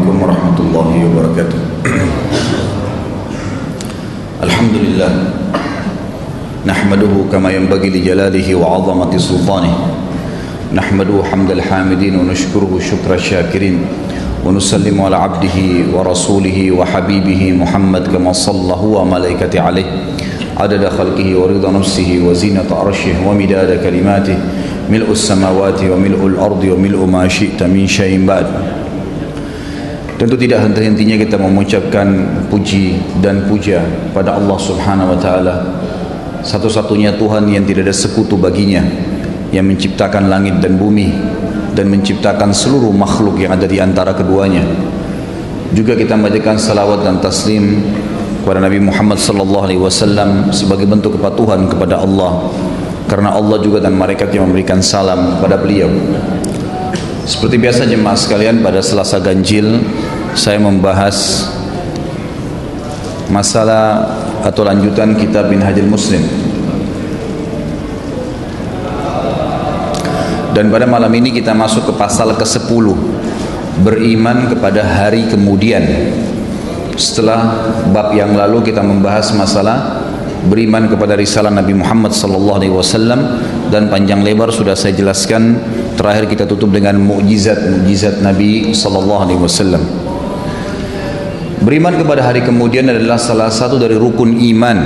Assalamualaikum warahmatullahi wabarakatuh. Alhamdulillah nahmaduhu kama yanbaghi li jalalihi wa 'azamati sultanihi nahmaduhu hamdal hamidin wa nashkuruhu syukra syakirin wa nusallimu ala abdihi wa rasulihi wa habibihi Muhammad kama sallahu wa malaikati alaih adada khalqihi wa ridha nafsihi wa zinata arshihi wa midada kalimatihi mil'us samawati wa mil'ul ardi wa mil'u ma syi'ta min syai'in ba'd. Tentu tidak henti-hentinya kita mengucapkan puji dan puja pada Allah Subhanahu wa taala, satu-satunya Tuhan yang tidak ada sekutu baginya, yang menciptakan langit dan bumi dan menciptakan seluruh makhluk yang ada di antara keduanya. Juga kita membacakan salawat dan taslim kepada Nabi Muhammad sallallahu alaihi wasallam sebagai bentuk kepatuhan kepada Allah, karena Allah juga dan malaikat yang memberikan salam kepada beliau. Seperti biasa jemaah sekalian, pada Selasa Ganjil saya membahas masalah atau lanjutan kitab Minhajul Muslim. Dan pada malam ini kita masuk ke pasal ke-10, beriman kepada hari kemudian. Setelah bab yang lalu kita membahas masalah beriman kepada risalah Nabi Muhammad sallallahu alaihi wasallam, dan panjang lebar sudah saya jelaskan. Terakhir kita tutup dengan mukjizat Nabi sallallahu alaihi wasallam. Beriman kepada hari kemudian adalah salah satu dari rukun iman.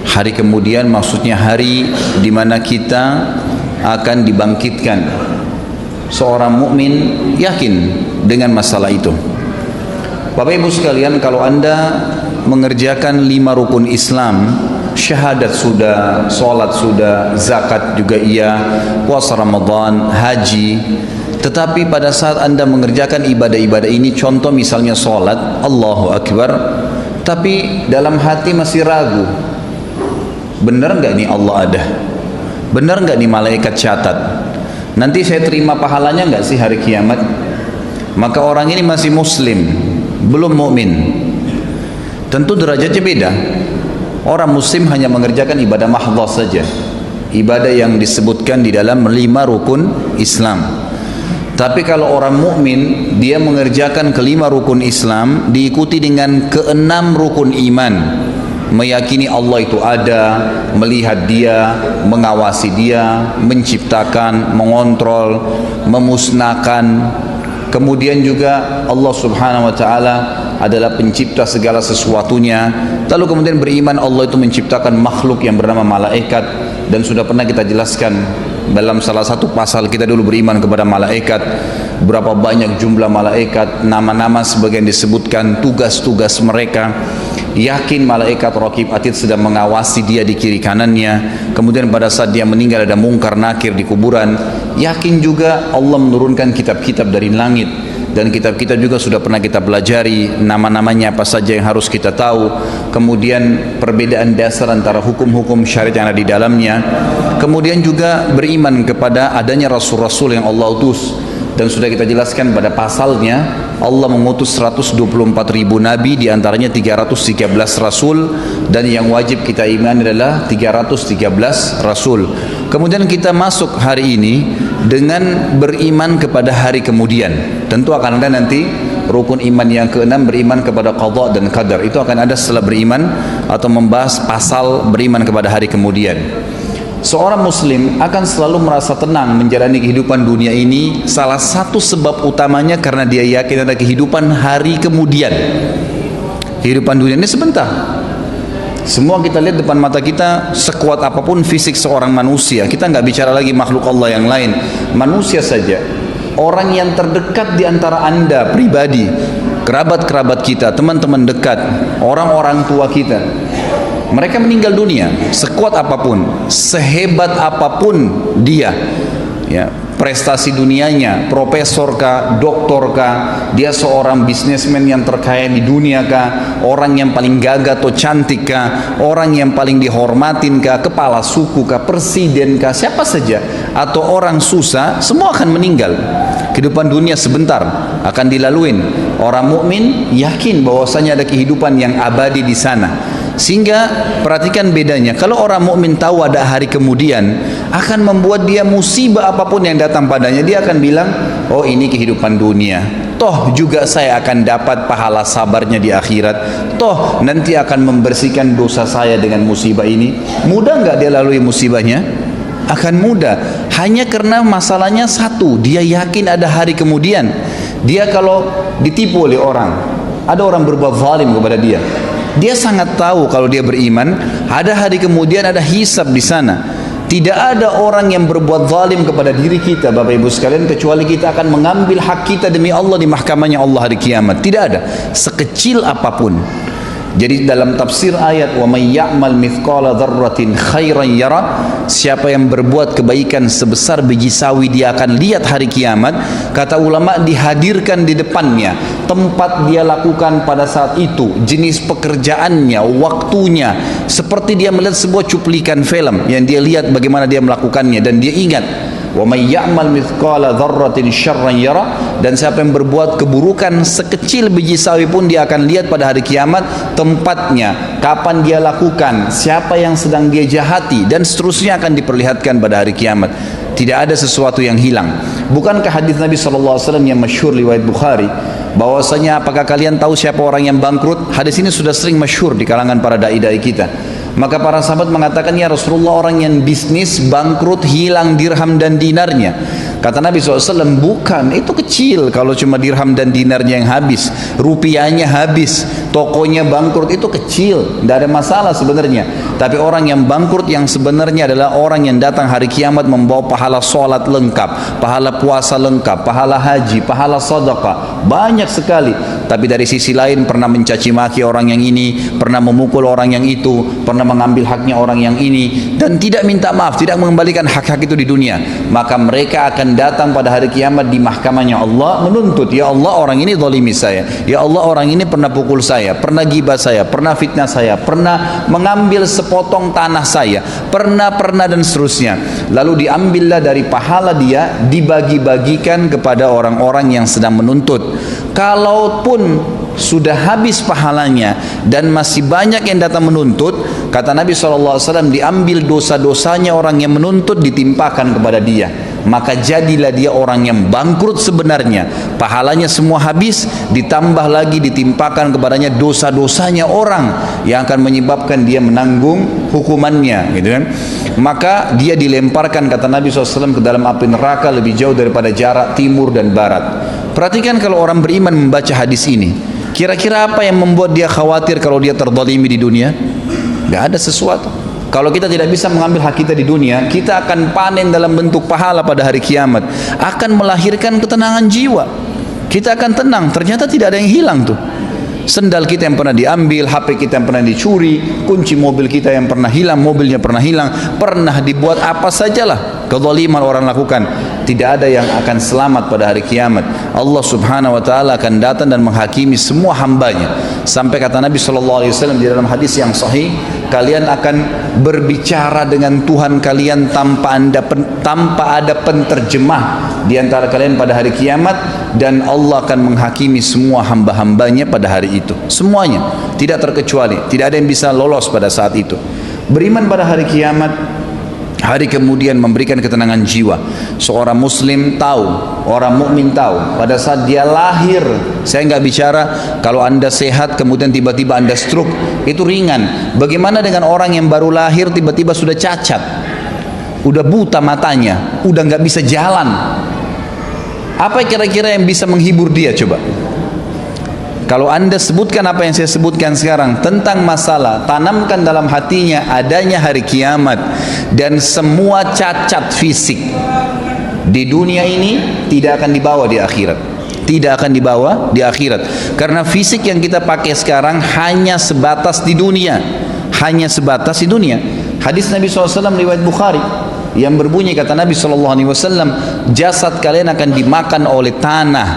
Hari kemudian maksudnya hari di mana kita akan dibangkitkan. Seorang mukmin yakin dengan masalah itu. Bapak Ibu sekalian, kalau Anda mengerjakan 5 rukun Islam, syahadat sudah, sholat sudah, zakat juga iya, puasa Ramadan, haji, tetapi pada saat Anda mengerjakan ibadah-ibadah ini, contoh misalnya sholat, Allahu Akbar, tapi dalam hati masih ragu, benar nggak nih Allah ada? Benar nggak nih malaikat catat? Nanti saya terima pahalanya nggak sih hari kiamat? Maka orang ini masih muslim, belum mukmin. Tentu derajatnya beda. Orang muslim hanya mengerjakan ibadah mahdhah saja, ibadah yang disebutkan di dalam 5 rukun Islam. Tapi kalau orang mukmin, dia mengerjakan ke-5 rukun Islam diikuti dengan ke-6 rukun iman. Meyakini Allah itu ada, melihat dia, mengawasi dia, menciptakan, mengontrol, memusnahkan. Kemudian juga Allah Subhanahu wa taala adalah pencipta segala sesuatunya. Lalu kemudian beriman Allah itu menciptakan makhluk yang bernama malaikat, dan sudah pernah kita jelaskan dalam salah satu pasal kita dulu beriman kepada malaikat, berapa banyak jumlah malaikat, nama-nama sebagian disebutkan, tugas-tugas mereka. Yakin malaikat Raqib Atid sedang mengawasi dia di kiri kanannya. Kemudian pada saat dia meninggal ada mungkar nakir di kuburan. Yakin juga Allah menurunkan kitab-kitab dari langit, dan kitab-kitab juga sudah pernah kita pelajari, nama-namanya apa saja yang harus kita tahu. Kemudian perbedaan dasar antara hukum-hukum syariat yang ada di dalamnya. Kemudian juga beriman kepada adanya rasul-rasul yang Allah utus, dan sudah kita jelaskan pada pasalnya Allah mengutus 124.000 nabi, diantaranya 313 rasul, dan yang wajib kita imani adalah 313 rasul. Kemudian kita masuk hari ini dengan beriman kepada hari kemudian. Tentu akan ada nanti rukun iman yang ke-6, beriman kepada qadha dan qadar. Itu akan ada setelah beriman atau membahas pasal beriman kepada hari kemudian. Seorang muslim akan selalu merasa tenang menjalani kehidupan dunia ini. Salah satu sebab utamanya karena dia yakin ada kehidupan hari kemudian. Kehidupan dunia ini sebentar. Semua kita lihat depan mata kita, sekuat apapun fisik seorang manusia, kita nggak bicara lagi makhluk Allah yang lain, manusia saja. Orang yang terdekat di antara Anda pribadi, kerabat-kerabat kita, teman-teman dekat, orang-orang tua kita, mereka meninggal dunia. Sekuat apapun, sehebat apapun dia, ya, prestasi dunianya, profesor kah, doktor kah, dia seorang bisnismen yang terkaya di dunia kah, orang yang paling gagah atau cantik kah, orang yang paling dihormatin kah, kepala suku kah, presiden kah, siapa saja, atau orang susah, semua akan meninggal. Kehidupan dunia sebentar akan dilaluin. Orang mukmin yakin bahwasanya ada kehidupan yang abadi di sana. Sehingga perhatikan bedanya. Kalau orang mukmin tahu ada hari kemudian, akan membuat dia musibah apapun yang datang padanya, dia akan bilang, oh ini kehidupan dunia, toh juga saya akan dapat pahala sabarnya di akhirat, toh nanti akan membersihkan dosa saya dengan musibah ini. Mudah nggak dia lalui musibahnya? Akan mudah. Hanya karena masalahnya satu, dia yakin ada hari kemudian. Dia kalau ditipu oleh orang, ada orang berbuat zalim kepada dia, dia sangat tahu kalau dia beriman, ada hari kemudian, ada hisab di sana. Tidak ada orang yang berbuat zalim kepada diri kita, Bapak Ibu sekalian, kecuali kita akan mengambil hak kita demi Allah di mahkamahnya Allah hari kiamat. Tidak ada, sekecil apapun. Jadi dalam tafsir ayat wa may ya'mal mithqala dzarratin khairan yara, siapa yang berbuat kebaikan sebesar biji sawi dia akan lihat hari kiamat. Kata ulama, dihadirkan di depannya tempat dia lakukan pada saat itu, jenis pekerjaannya, waktunya, seperti dia melihat sebuah cuplikan film yang dia lihat bagaimana dia melakukannya, dan dia ingat wa may ya'mal mithqala dzarratin syarran yara, dan siapa yang berbuat keburukan sekecil biji sawi pun dia akan lihat pada hari kiamat tempatnya, kapan dia lakukan, siapa yang sedang dia jahati, dan seterusnya akan diperlihatkan pada hari kiamat. Tidak ada sesuatu yang hilang. Bukankah hadis Nabi SAW yang masyhur riwayat Bukhari, bahwasanya apakah kalian tahu siapa orang yang bangkrut? Hadis ini sudah sering masyhur di kalangan para dai-dai kita. Maka para sahabat mengatakan, ya Rasulullah, orang yang bisnis bangkrut, hilang dirham dan dinarnya. Kata Nabi SAW, bukan, itu kecil kalau cuma dirham dan dinarnya yang habis, rupiahnya habis, tokonya bangkrut, itu kecil, tidak ada masalah sebenarnya. Tapi orang yang bangkrut yang sebenarnya adalah orang yang datang hari kiamat membawa pahala sholat lengkap, pahala puasa lengkap, pahala haji, pahala sedekah, banyak sekali. Tapi dari sisi lain pernah mencaci maki orang yang ini, pernah memukul orang yang itu, pernah mengambil haknya orang yang ini, dan tidak minta maaf, tidak mengembalikan hak-hak itu di dunia. Maka mereka akan datang pada hari kiamat di mahkamahnya Allah menuntut, ya Allah, orang ini zalimi saya, ya Allah, orang ini pernah pukul saya, pernah gibah saya, pernah fitnah saya, pernah mengambil sepotong tanah saya, pernah dan seterusnya. Lalu diambillah dari pahala dia, dibagi-bagikan kepada orang-orang yang sedang menuntut. Kalaupun sudah habis pahalanya dan masih banyak yang datang menuntut, kata Nabi SAW, diambil dosa-dosanya orang yang menuntut, ditimpakan kepada dia. Maka jadilah dia orang yang bangkrut sebenarnya. Pahalanya semua habis, ditambah lagi ditimpakan kepadanya dosa-dosanya orang yang akan menyebabkan dia menanggung hukumannya, gitu kan. Maka dia dilemparkan, kata Nabi SAW, ke dalam api neraka lebih jauh daripada jarak timur dan barat. Perhatikan kalau orang beriman membaca hadis ini, kira-kira apa yang membuat dia khawatir kalau dia terzalimi di dunia? Tidak ada sesuatu. Kalau kita tidak bisa mengambil hak kita di dunia, kita akan panen dalam bentuk pahala pada hari kiamat, akan melahirkan ketenangan jiwa. Kita akan tenang, ternyata tidak ada yang hilang tuh. Sendal kita yang pernah diambil, HP kita yang pernah dicuri, kunci mobil kita yang pernah hilang, mobilnya pernah hilang, pernah dibuat apa sajalah kezaliman orang lakukan, tidak ada yang akan selamat pada hari kiamat. Allah Subhanahu wa taala akan datang dan menghakimi semua hambanya. Sampai kata Nabi SAW di dalam hadis yang sahih, kalian akan berbicara dengan Tuhan kalian tanpa ada penterjemah di antara kalian pada hari kiamat, dan Allah akan menghakimi semua hamba-hambanya pada hari itu. Semuanya, tidak terkecuali, tidak ada yang bisa lolos pada saat itu. Beriman pada hari kiamat, hari kemudian memberikan ketenangan jiwa. Seorang muslim tahu, orang mukmin tahu, pada saat dia lahir, saya nggak bicara kalau anda sehat kemudian tiba-tiba anda stroke, itu ringan. Bagaimana dengan orang yang baru lahir tiba-tiba sudah cacat, udah buta matanya, udah nggak bisa jalan? Apa kira-kira yang bisa menghibur dia coba? Kalau anda sebutkan apa yang saya sebutkan sekarang tentang masalah, tanamkan dalam hatinya adanya hari kiamat dan semua cacat fisik di dunia ini tidak akan dibawa di akhirat. Tidak akan dibawa di akhirat. Karena fisik yang kita pakai sekarang hanya sebatas di dunia. Hanya sebatas di dunia. Hadis Nabi SAW riwayat Bukhari yang berbunyi, kata Nabi SAW, jasad kalian akan dimakan oleh tanah,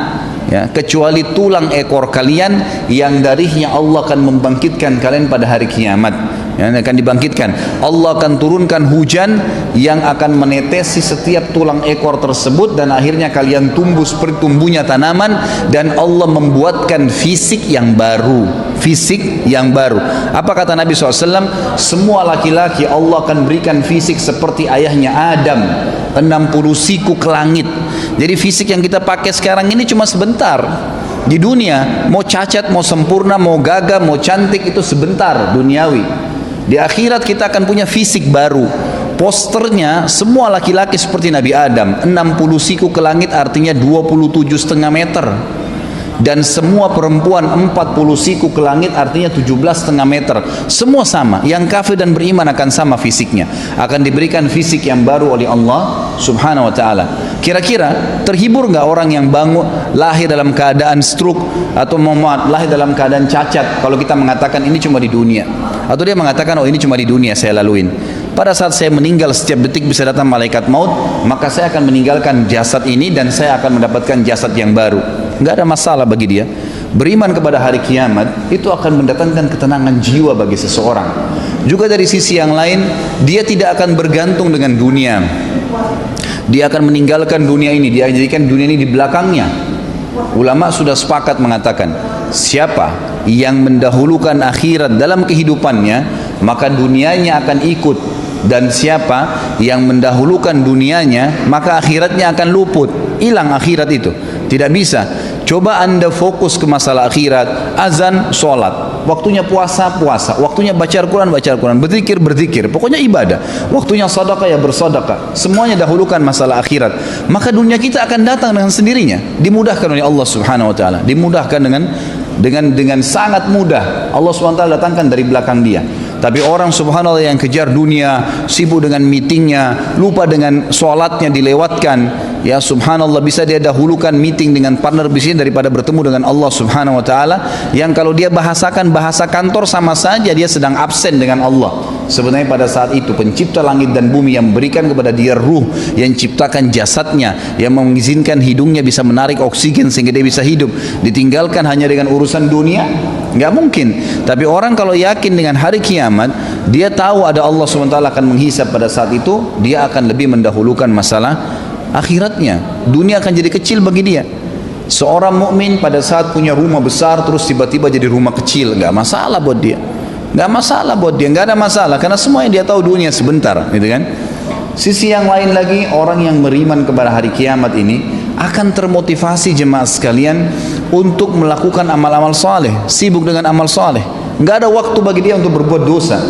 ya, kecuali tulang ekor kalian yang darinya Allah akan membangkitkan kalian pada hari kiamat. yang akan dibangkitkan. Allah akan turunkan hujan yang akan menetesi setiap tulang ekor tersebut, dan akhirnya kalian tumbuh seperti tumbuhnya tanaman, dan Allah membuatkan fisik yang baru. Fisik yang baru. Apa kata Nabi SAW? Semua laki-laki Allah akan berikan fisik seperti ayahnya Adam, 60 siku ke langit. Jadi fisik yang kita pakai sekarang ini cuma sebentar. Di dunia, mau cacat, mau sempurna, mau gagah, mau cantik, itu sebentar, duniawi. Di akhirat kita akan punya fisik baru. Posternya semua laki-laki seperti Nabi Adam, 60 siku ke langit artinya 27,5 meter. Dan semua perempuan 40 siku ke langit artinya 17,5 meter. Semua sama. Yang kafir dan beriman akan sama fisiknya. Akan diberikan fisik yang baru oleh Allah Subhanahu wa ta'ala. Kira-kira terhibur nggak orang yang bangun lahir dalam keadaan stroke atau lahir dalam keadaan cacat kalau kita mengatakan ini cuma di dunia? Atau dia mengatakan oh ini cuma di dunia saya laluin. Pada saat saya meninggal setiap detik bisa datang malaikat maut, maka saya akan meninggalkan jasad ini dan saya akan mendapatkan jasad yang baru. Nggak ada masalah bagi dia. Beriman kepada hari kiamat itu akan mendatangkan ketenangan jiwa bagi seseorang. Juga dari sisi yang lain, dia tidak akan bergantung dengan dunia. Dia akan meninggalkan dunia ini, dia jadikan dunia ini di belakangnya. Ulama sudah sepakat mengatakan, siapa yang mendahulukan akhirat dalam kehidupannya, maka dunianya akan ikut. Dan siapa yang mendahulukan dunianya, maka akhiratnya akan luput. Hilang akhirat itu. Tidak bisa. Coba anda fokus ke masalah akhirat. Azan, sholat. Waktunya puasa, puasa. Waktunya baca Al-Quran, baca Al-Quran. Berzikir, berzikir. Pokoknya ibadah. Waktunya sedekah, ya bersedekah. Semuanya dahulukan masalah akhirat. Maka dunia kita akan datang dengan sendirinya. Dimudahkan oleh Allah Subhanahu wa ta'ala. Dimudahkan dengan sangat mudah. Allah Subhanahu wa ta'ala datangkan dari belakang dia. Tapi orang subhanallah yang kejar dunia, sibuk dengan meetingnya, lupa dengan sholatnya dilewatkan. Ya subhanallah, bisa dia dahulukan meeting dengan partner bisnis daripada bertemu dengan Allah Subhanahu wa ta'ala, yang kalau dia bahasakan bahasa kantor sama saja dia sedang absen dengan Allah. Sebenarnya pada saat itu pencipta langit dan bumi yang memberikan kepada dia ruh, yang ciptakan jasadnya, yang mengizinkan hidungnya bisa menarik oksigen sehingga dia bisa hidup, ditinggalkan hanya dengan urusan dunia? Nggak mungkin. Tapi orang kalau yakin dengan hari kiamat, dia tahu ada Allah SWT akan menghisab pada saat itu, dia akan lebih mendahulukan masalah akhiratnya. Dunia akan jadi kecil bagi dia. Seorang mukmin pada saat punya rumah besar terus tiba-tiba jadi rumah kecil, nggak masalah buat dia. Nggak masalah buat dia, nggak ada masalah, karena semua yang dia tahu dunia sebentar, gitu kan? Sisi yang lain lagi, orang yang beriman kepada hari kiamat ini akan termotivasi jemaah sekalian untuk melakukan amal-amal saleh, sibuk dengan amal saleh. Nggak ada waktu bagi dia untuk berbuat dosa.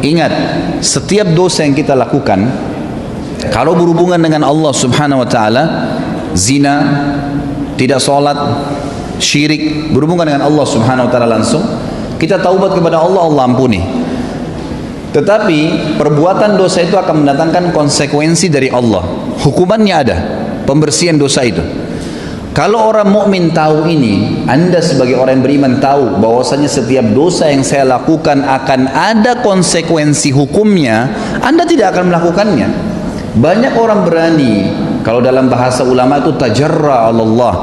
Ingat, setiap dosa yang kita lakukan, kalau berhubungan dengan Allah Subhanahu wa ta'ala, zina, tidak sholat, syirik, berhubungan dengan Allah Subhanahu wa ta'ala langsung, kita taubat kepada Allah, Allah ampuni. Tetapi perbuatan dosa itu akan mendatangkan konsekuensi dari Allah. Hukumannya ada, pembersihan dosa itu. Kalau orang mukmin tahu ini, anda sebagai orang yang beriman tahu bahwasanya setiap dosa yang saya lakukan akan ada konsekuensi hukumnya, anda tidak akan melakukannya. Banyak orang berani, kalau dalam bahasa ulama itu tajarra Allah,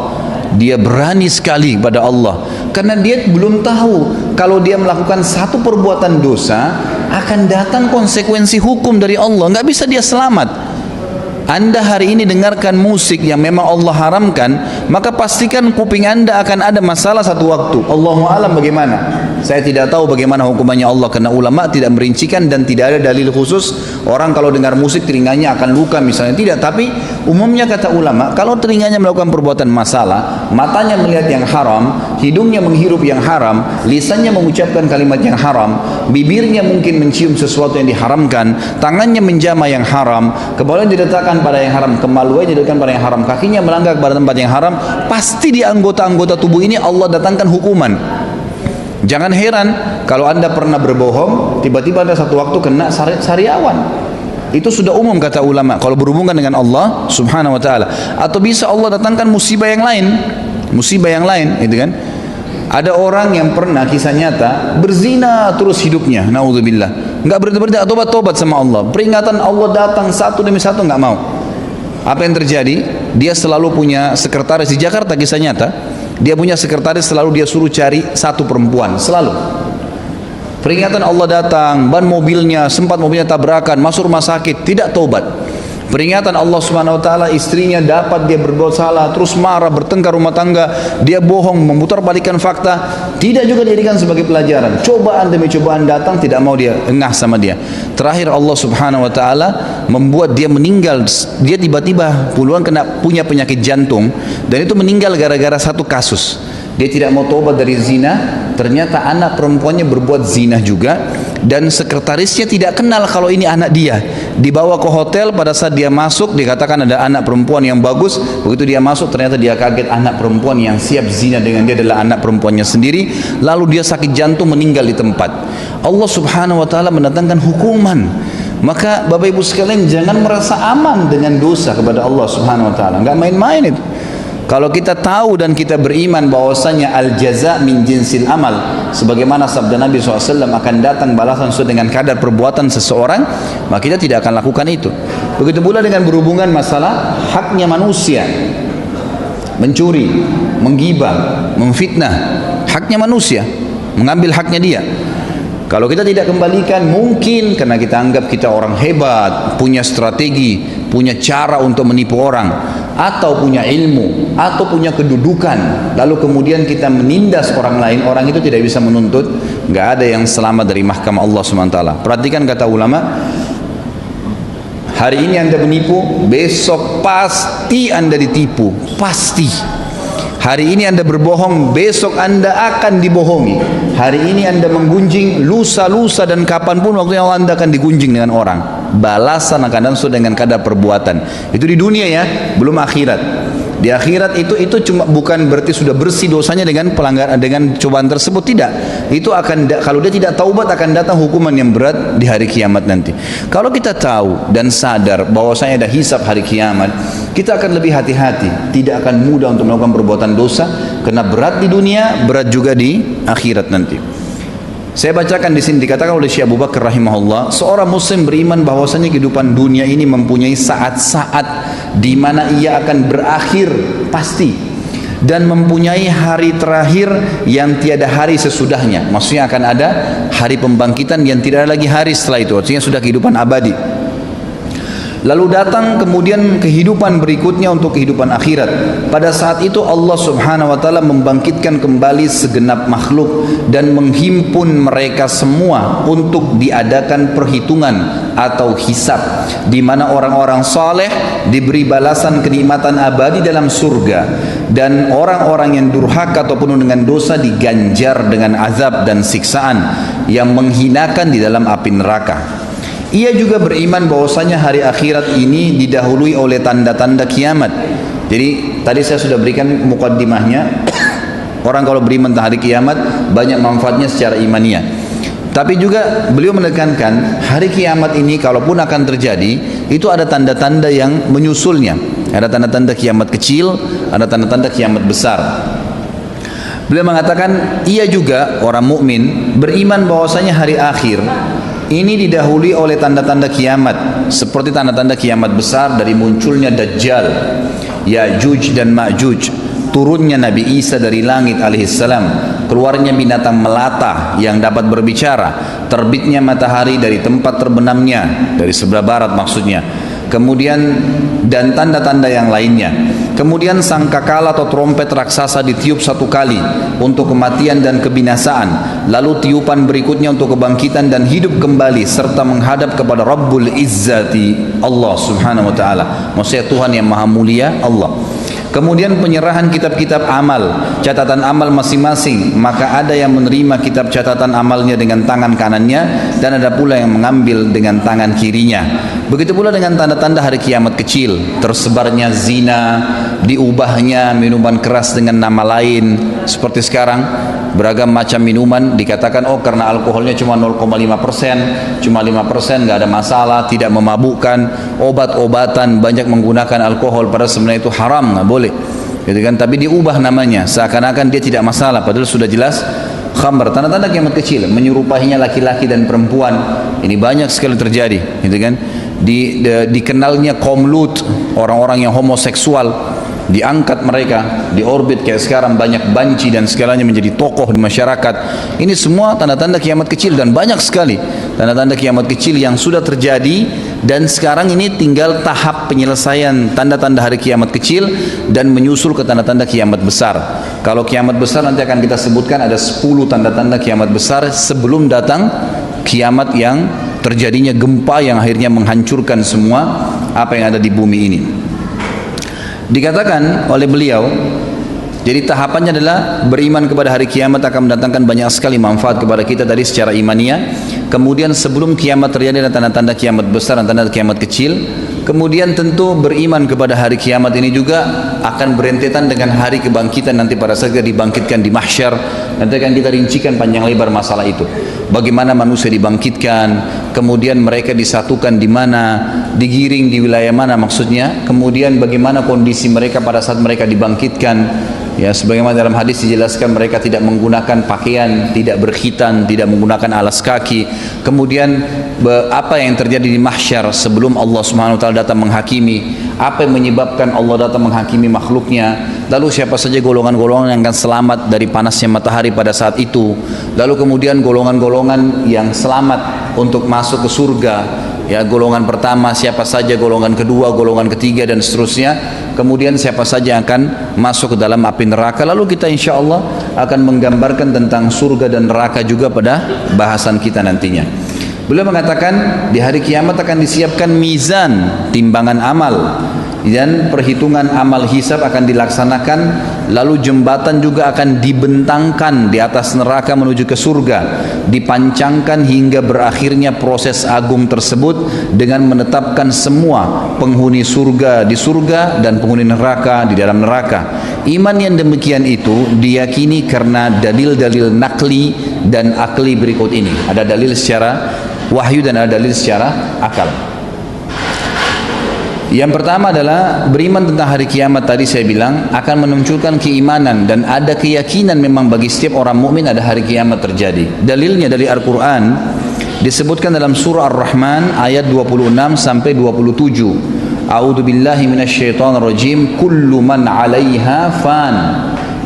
dia berani sekali pada Allah karena dia belum tahu kalau dia melakukan satu perbuatan dosa akan datang konsekuensi hukum dari Allah, nggak bisa dia selamat. Anda hari ini dengarkan musik yang memang Allah haramkan, maka pastikan kuping anda akan ada masalah satu waktu. Allahu a'lam bagaimana, saya tidak tahu bagaimana hukumannya Allah, karena ulama tidak merincikan dan tidak ada dalil khusus. Orang kalau dengar musik telinganya akan luka misalnya, tidak. Tapi umumnya kata ulama, kalau telinganya melakukan perbuatan masalah, matanya melihat yang haram, hidungnya menghirup yang haram, lisannya mengucapkan kalimat yang haram, bibirnya mungkin mencium sesuatu yang diharamkan, tangannya menjamah yang haram, kepalanya diletakkan pada yang haram, kemaluannya diletakkan pada yang haram, kakinya melangkah pada tempat yang haram, pasti di anggota-anggota tubuh ini Allah datangkan hukuman. Jangan heran kalau anda pernah berbohong, tiba-tiba ada satu waktu kena sariawan. Itu sudah umum kata ulama kalau berhubungan dengan Allah Subhanahu wa ta'ala. Atau bisa Allah datangkan musibah yang lain, gitu kan? Ada orang yang pernah, kisah nyata, berzina terus hidupnya, naudzubillah, nggak berhenti tobat sama Allah. Peringatan Allah datang satu demi satu, nggak mau. Apa yang terjadi? Dia selalu punya sekretaris di Jakarta, kisah nyata. Dia punya sekretaris, selalu dia suruh cari satu perempuan, selalu. Peringatan Allah datang, ban mobilnya, sempat mobilnya tabrakan, masuk rumah sakit, tidak taubat. Peringatan Allah Subhanahu wa taala, istrinya dapat dia berbuat salah, terus marah, bertengkar rumah tangga, dia bohong, memutarbalikkan fakta, tidak juga dijadikan sebagai pelajaran. Cobaan demi cobaan datang, tidak mau dia engah sama dia. Terakhir Allah Subhanahu wa taala membuat dia meninggal. Dia tiba-tiba punya penyakit jantung, dan itu meninggal gara-gara satu kasus. Dia tidak mau tobat dari zina, ternyata anak perempuannya berbuat zina juga, dan sekretarisnya tidak kenal kalau ini anak dia. Dibawa ke hotel, pada saat dia masuk dikatakan ada anak perempuan yang bagus. Begitu dia masuk ternyata dia kaget, anak perempuan yang siap zina dengan dia adalah anak perempuannya sendiri. Lalu dia sakit jantung, meninggal di tempat. Allah Subhanahu wa taala mendatangkan hukuman. Maka Bapak Ibu sekalian, jangan merasa aman dengan dosa kepada Allah Subhanahu wa taala. Enggak main-main itu. Kalau kita tahu dan kita beriman bahwasanya al-jaza min jinsil amal, sebagaimana sabda Nabi SAW, akan datang balasan sesuai dengan kadar perbuatan seseorang, maka kita tidak akan lakukan itu. Begitu pula dengan berhubungan masalah haknya manusia, mencuri, menggibah, memfitnah, haknya manusia, mengambil haknya dia. Kalau kita tidak kembalikan, mungkin karena kita anggap kita orang hebat, punya strategi, punya cara untuk menipu orang, atau punya ilmu, atau punya kedudukan, lalu kemudian kita menindas orang lain, orang itu tidak bisa menuntut. Nggak ada yang selamat dari mahkamah Allah SWT. Perhatikan kata ulama, hari ini Anda menipu, besok pasti Anda ditipu, pasti. Hari ini Anda berbohong, besok Anda akan dibohongi. Hari ini Anda menggunjing, lusa dan kapanpun waktunya Anda akan digunjing dengan orang. Balasan akan datang sesuai dengan kadar perbuatan. Itu di dunia ya, belum akhirat. Di akhirat itu cuma bukan berarti sudah bersih dosanya dengan pelanggaran, dengan cobaan tersebut, tidak. Itu akan, kalau dia tidak taubat, akan datang hukuman yang berat di hari kiamat nanti. Kalau kita tahu dan sadar bahwasanya ada hisab hari kiamat, kita akan lebih hati-hati, tidak akan mudah untuk melakukan perbuatan dosa, karena berat di dunia, berat juga di akhirat nanti. Saya bacakan di sini, dikatakan oleh Syekh Abu Bakar rahimahullah, seorang muslim beriman bahwasanya kehidupan dunia ini mempunyai saat-saat di mana ia akan berakhir pasti, dan mempunyai hari terakhir yang tiada hari sesudahnya. Maksudnya akan ada hari pembangkitan yang tidak ada lagi hari setelah itu, artinya sudah kehidupan abadi. Lalu datang kemudian kehidupan berikutnya untuk kehidupan akhirat. Pada saat itu Allah Subhanahu wa taala membangkitkan kembali segenap makhluk dan menghimpun mereka semua untuk diadakan perhitungan atau hisab, di mana orang-orang saleh diberi balasan kenikmatan abadi dalam surga, dan orang-orang yang durhaka atau penuh dengan dosa diganjar dengan azab dan siksaan yang menghinakan di dalam api neraka. Ia juga beriman bahwasanya hari akhirat ini didahului oleh tanda-tanda kiamat. Jadi tadi saya sudah berikan mukaddimahnya. Orang kalau beriman tentang hari kiamat banyak manfaatnya secara imaniah. Tapi juga beliau menekankan hari kiamat ini kalaupun akan terjadi, itu ada tanda-tanda yang menyusulnya. Ada tanda-tanda kiamat kecil, ada tanda-tanda kiamat besar. Beliau mengatakan ia juga orang mukmin beriman bahwasanya hari akhir ini didahului oleh tanda-tanda kiamat, seperti tanda-tanda kiamat besar dari munculnya Dajjal, Ya'juj dan Ma'juj, turunnya Nabi Isa dari langit alaihissalam, keluarnya binatang melata yang dapat berbicara, terbitnya matahari dari tempat terbenamnya, dari sebelah barat maksudnya, kemudian dan tanda-tanda yang lainnya. Kemudian sangkakala atau trompet raksasa ditiup satu kali untuk kematian dan kebinasaan, lalu tiupan berikutnya untuk kebangkitan dan hidup kembali serta menghadap kepada Rabbul Izzati, Allah Subhanahu wa taala, maksudnya Tuhan yang maha mulia, Allah. Kemudian penyerahan kitab-kitab amal, catatan amal masing-masing, maka ada yang menerima kitab catatan amalnya dengan tangan kanannya, dan ada pula yang mengambil dengan tangan kirinya. Begitu pula dengan tanda-tanda hari kiamat kecil, tersebarnya zina, diubahnya minuman keras dengan nama lain, seperti sekarang beragam macam minuman dikatakan oh karena alkoholnya cuma 0,5%, cuma 5%, nggak ada masalah, tidak memabukkan. Obat-obatan banyak menggunakan alkohol, padahal sebenarnya itu haram, nggak boleh, gitu kan? Tapi diubah namanya seakan-akan dia tidak masalah, padahal sudah jelas khamr. Tanda-tanda kiamat kecil, menyerupainya laki-laki dan perempuan, ini banyak sekali terjadi, gitu kan? Dikenalnya kaum Lut, orang-orang yang homoseksual, diangkat mereka di orbit kayak sekarang, banyak banci dan segalanya menjadi tokoh di masyarakat. Ini semua tanda-tanda kiamat kecil, dan banyak sekali tanda-tanda kiamat kecil yang sudah terjadi, dan sekarang ini tinggal tahap penyelesaian tanda-tanda hari kiamat kecil dan menyusul ke tanda-tanda kiamat besar. Kalau kiamat besar nanti akan kita sebutkan ada 10 tanda-tanda kiamat besar sebelum datang kiamat yang terjadinya gempa yang akhirnya menghancurkan semua apa yang ada di bumi ini. Dikatakan oleh beliau, jadi tahapannya adalah beriman kepada hari kiamat akan mendatangkan banyak sekali manfaat kepada kita tadi secara imaniah. Kemudian sebelum kiamat terjadi ada tanda-tanda kiamat besar dan tanda kiamat kecil. Kemudian tentu beriman kepada hari kiamat ini juga akan berentetan dengan hari kebangkitan nanti pada saat kita dibangkitkan di mahsyar. Nanti akan kita rincikan panjang lebar masalah itu. Bagaimana manusia dibangkitkan, kemudian mereka disatukan di mana, digiring di wilayah mana maksudnya, kemudian bagaimana kondisi mereka pada saat mereka dibangkitkan. Ya, sebagaimana dalam hadis dijelaskan mereka tidak menggunakan pakaian, tidak berkhitan, tidak menggunakan alas kaki. Kemudian apa yang terjadi di mahsyar sebelum Allah Subhanahu wa taala datang menghakimi, apa yang menyebabkan Allah datang menghakimi makhluknya, lalu siapa saja golongan-golongan yang akan selamat dari panasnya matahari pada saat itu, lalu kemudian golongan-golongan yang selamat untuk masuk ke surga. Ya, golongan pertama siapa saja, golongan kedua, golongan ketiga dan seterusnya. Kemudian siapa saja yang akan masuk ke dalam api neraka. Lalu kita insya Allah akan menggambarkan tentang surga dan neraka juga pada bahasan kita nantinya. Beliau mengatakan di hari kiamat akan disiapkan mizan, timbangan amal, dan perhitungan amal hisab akan dilaksanakan. Lalu jembatan juga akan dibentangkan di atas neraka menuju ke surga, dipancangkan hingga berakhirnya proses agung tersebut dengan menetapkan semua penghuni surga di surga dan penghuni neraka di dalam neraka. Iman yang demikian itu diyakini karena dalil-dalil nakli dan akli berikut ini. Ada dalil secara wahyu dan ada dalil secara akal. Yang pertama adalah beriman tentang hari kiamat. Tadi saya bilang akan menunjukkan keimanan dan ada keyakinan memang bagi setiap orang mukmin ada hari kiamat terjadi. Dalilnya dari Al-Quran disebutkan dalam surah Ar-Rahman ayat 26 sampai 27. A'udzu billahi minasyaitonir rajim. Kullu man 'alaiha fan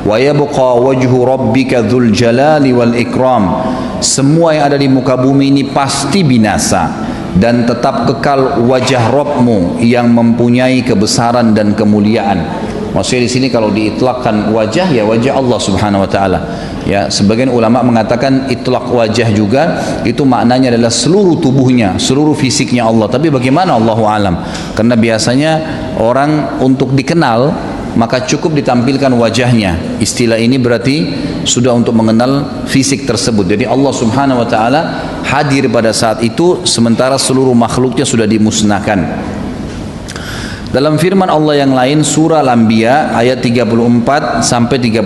wa yabqa wajhu rabbika dzul jalali wal ikram. Semua yang ada di muka bumi ini pasti binasa dan tetap kekal wajah Rabbmu yang mempunyai kebesaran dan kemuliaan. Maksudnya di sini kalau diitlakkan wajah, ya wajah Allah Subhanahu wa taala. Ya, sebagian ulama mengatakan itlak wajah juga itu maknanya adalah seluruh tubuhnya, seluruh fisiknya Allah. Tapi bagaimana Allahu alam? Karena biasanya orang untuk dikenal maka cukup ditampilkan wajahnya. Istilah ini berarti sudah untuk mengenal fisik tersebut. Jadi Allah Subhanahu wa taala hadir pada saat itu sementara seluruh makhluknya sudah dimusnahkan. Dalam firman Allah yang lain surah Al-Anbiya ayat 34 sampai 35.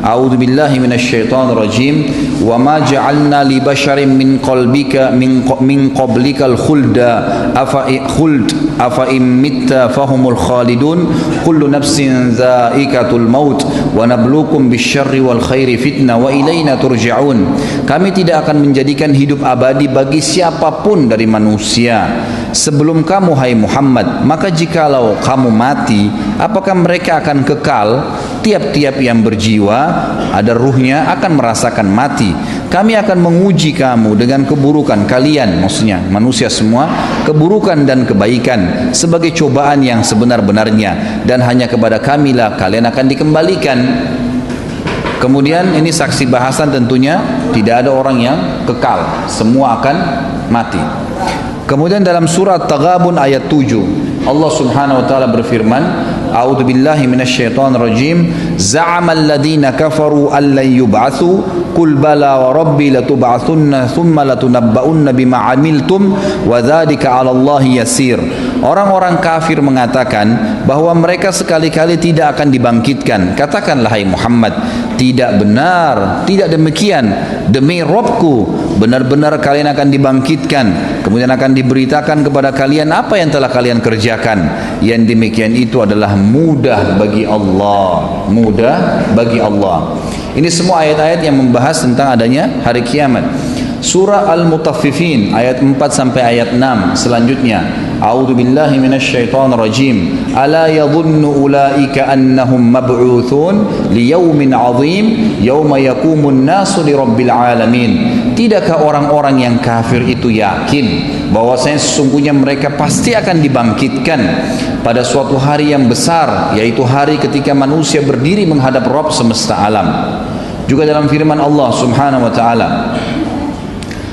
A'udzu billahi minasyaitonir rajim. Wa ma ja'alna li basharin min qalbika min qablikal khulda afa in mitta fahumul khalidun kullu nafsin dha'iqatul maut wa nabluukum bisyarri wal khairi fitnah wa ilaina turja'un. Kami tidak akan menjadikan hidup abadi bagi siapapun dari manusia sebelum kamu hai Muhammad. Maka jikalau kamu mati, apakah mereka akan kekal? Tiap-tiap yang berjiwa ada ruhnya akan merasakan mati. Kami akan menguji kamu dengan keburukan kalian, maksudnya manusia semua, keburukan dan kebaikan sebagai cobaan yang sebenar-benarnya, dan hanya kepada kamilah kalian akan dikembalikan. Kemudian ini saksi bahasan, tentunya tidak ada orang yang kekal, semua akan mati. Kemudian dalam surah Taghabun ayat 7 Allah Subhanahu wa taala berfirman, A'udzu billahi minasyaitonir rajim. Za'amal ladzina kafaru an lan yub'atsu qul bala wa rabbi latub'atsunna thumma latunabba'unna bima 'amiltum wa dzalika 'ala Allahi yasir. Orang-orang kafir mengatakan bahwa mereka sekali-kali tidak akan dibangkitkan. Katakanlah hai Muhammad, tidak benar, tidak demikian. Demi Rabbku, benar-benar kalian akan dibangkitkan. Kemudian akan diberitakan kepada kalian apa yang telah kalian kerjakan. Yang demikian itu adalah mudah bagi Allah. Mudah bagi Allah. Ini semua ayat-ayat yang membahas tentang adanya hari kiamat. Surah Al-Mutaffifin ayat 4 sampai ayat 6 selanjutnya. A'udzu billahi minasyaitonir rajim. Ala yadhunnu ulaika annahum mab'utsun liyaumin 'adzim yauma yaqumun nasu lirabbil alamin. Tidakkah orang-orang yang kafir itu yakin bahwasanya sesungguhnya mereka pasti akan dibangkitkan pada suatu hari yang besar, yaitu hari ketika manusia berdiri menghadap Rabb semesta alam. Juga dalam firman Allah Subhanahu wa taala